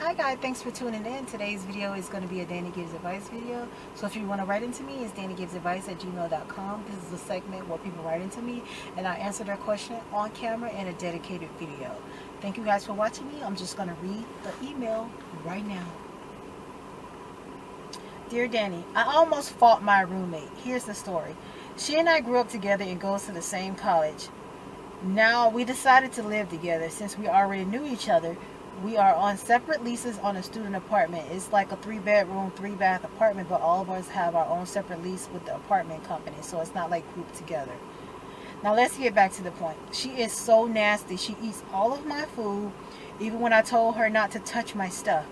Hi guys, thanks for tuning in. Today's video is going to be a Danny Gives Advice video. So if you want to write into me, it's DanniGivesAdvice@gmail.com. This is a segment where people write into me and I answer their question on camera in a dedicated video. Thank you guys for watching me. I'm just going to read the email right now. Dear Danny, I almost fought my roommate. Here's the story. She and I grew up together and goes to the same college. Now we decided to live together since we already knew each other. We are on separate leases on a student apartment. It's like a 3-bedroom, 3-bath apartment, but all of us have our own separate lease with the apartment company, so it's not like grouped together. Now let's get back to the point. She is so nasty. She eats all of my food, even when I told her not to touch my stuff.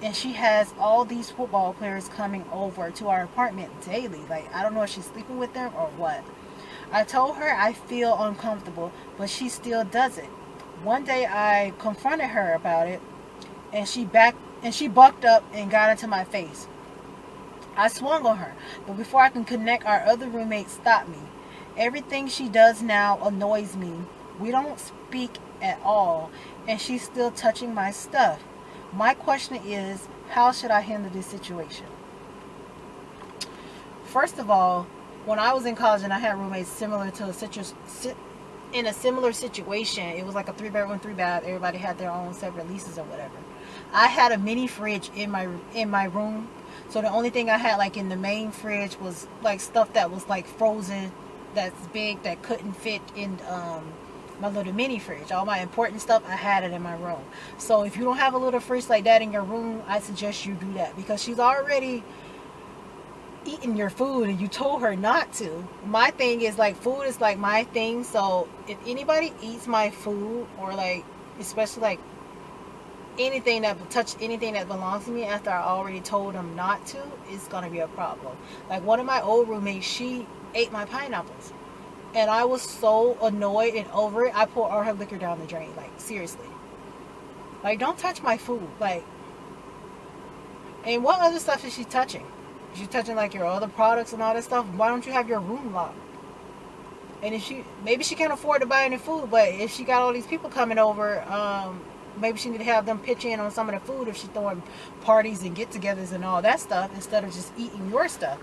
And she has all these football players coming over to our apartment daily. Like, I don't know if she's sleeping with them or what. I told her I feel uncomfortable, but she still does it. One day I confronted her about it, and she bucked up and got into my face. I swung on her, but before I can connect, our other roommate stopped me. Everything she does now annoys me. We don't speak at all, and she's still touching my stuff. My question is, how should I handle this situation? First of all, when I was in college and I had roommates similar to in a similar situation, it was like a 3-bedroom, 3-bath. Everybody had their own separate leases or whatever. I had a mini fridge in my room, so the only thing I had like in the main fridge was like stuff that was like frozen, that's big, that couldn't fit in my little mini fridge. All my important stuff, I had it in my room. So if you don't have a little fridge like that in your room, I suggest you do that, because she's already eating your food and you told her not to. My thing is, like, food is like my thing, so if anybody eats my food, or like especially like anything that belongs to me after I already told them not to, it's gonna be a problem. Like one of my old roommates, she ate my pineapples and I was so annoyed and over it, I poured all her liquor down the drain. Like, seriously, like, don't touch my food. Like, and what other stuff is she touching? She's touching like your other products and all that stuff. Why don't you have your room locked? And if maybe she can't afford to buy any food, but if she got all these people coming over, maybe she need to have them pitch in on some of the food if she's throwing parties and get-togethers and all that stuff, instead of just eating your stuff.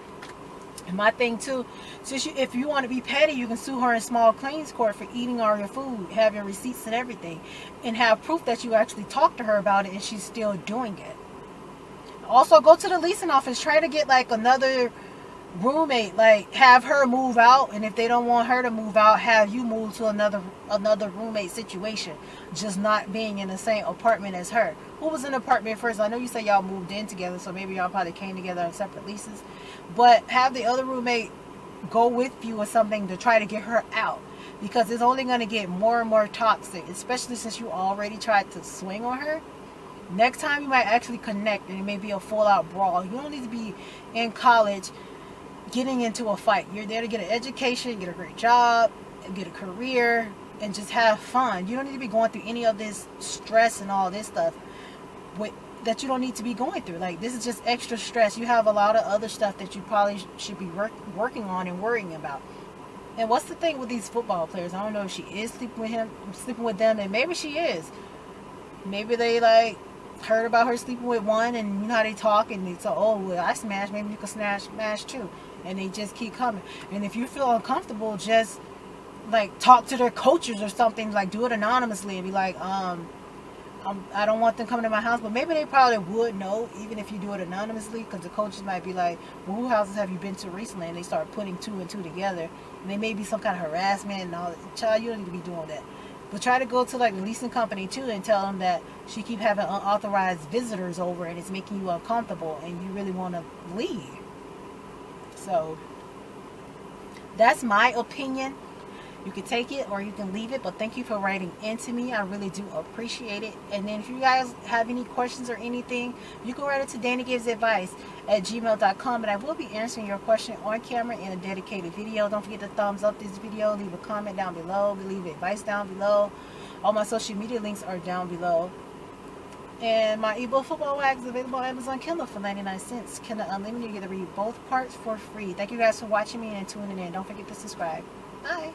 And my thing too, since if you want to be petty, you can sue her in small claims court for eating all your food, have your receipts and everything, and have proof that you actually talked to her about it and she's still doing it. Also, go to the leasing office, try to get like another roommate, like have her move out, and if they don't want her to move out, have you move to another roommate situation, just not being in the same apartment as her. Who was in the apartment first? I know you said y'all moved in together, so maybe y'all probably came together on separate leases, but have the other roommate go with you or something to try to get her out, because it's only going to get more and more toxic, especially since you already tried to swing on her. Next time you might actually connect and it may be a full-out brawl. You don't need to be in college getting into a fight. You're there to get an education, get a great job, get a career, and just have fun. You don't need to be going through any of this stress and all this stuff that you don't need to be going through. Like, this is just extra stress. You have a lot of other stuff that you probably should be working on and worrying about. And what's the thing with these football players? I don't know if she is sleeping with them, and maybe she is. Maybe they like heard about her sleeping with one, and you know how they talk, and they say, oh, well, I smashed, maybe you can smash too, and they just keep coming. And if you feel uncomfortable, just like talk to their coaches or something, like do it anonymously and be like, I don't want them coming to my house. But maybe they probably would know, even if you do it anonymously, because the coaches might be like, well, who houses have you been to recently? And they start putting 2 and 2 together, and they may be some kind of harassment and all that. Child, you don't need to be doing that. But try to go to like the leasing company too and tell them that she keep having unauthorized visitors over and it's making you uncomfortable and you really want to leave. So that's my opinion. You can take it or you can leave it, but thank you for writing into me. I really do appreciate it. And then if you guys have any questions or anything, you can write it to DanniGivesAdvice@gmail.com, and I will be answering your question on camera in a dedicated video. Don't forget to thumbs up this video, leave a comment down below, leave advice down below. All my social media links are down below. And my ebook Football Wax is available on Amazon Kindle for 99 cents. Kindle Unlimited, you get to read both parts for free. Thank you guys for watching me and tuning in. Don't forget to subscribe. Bye.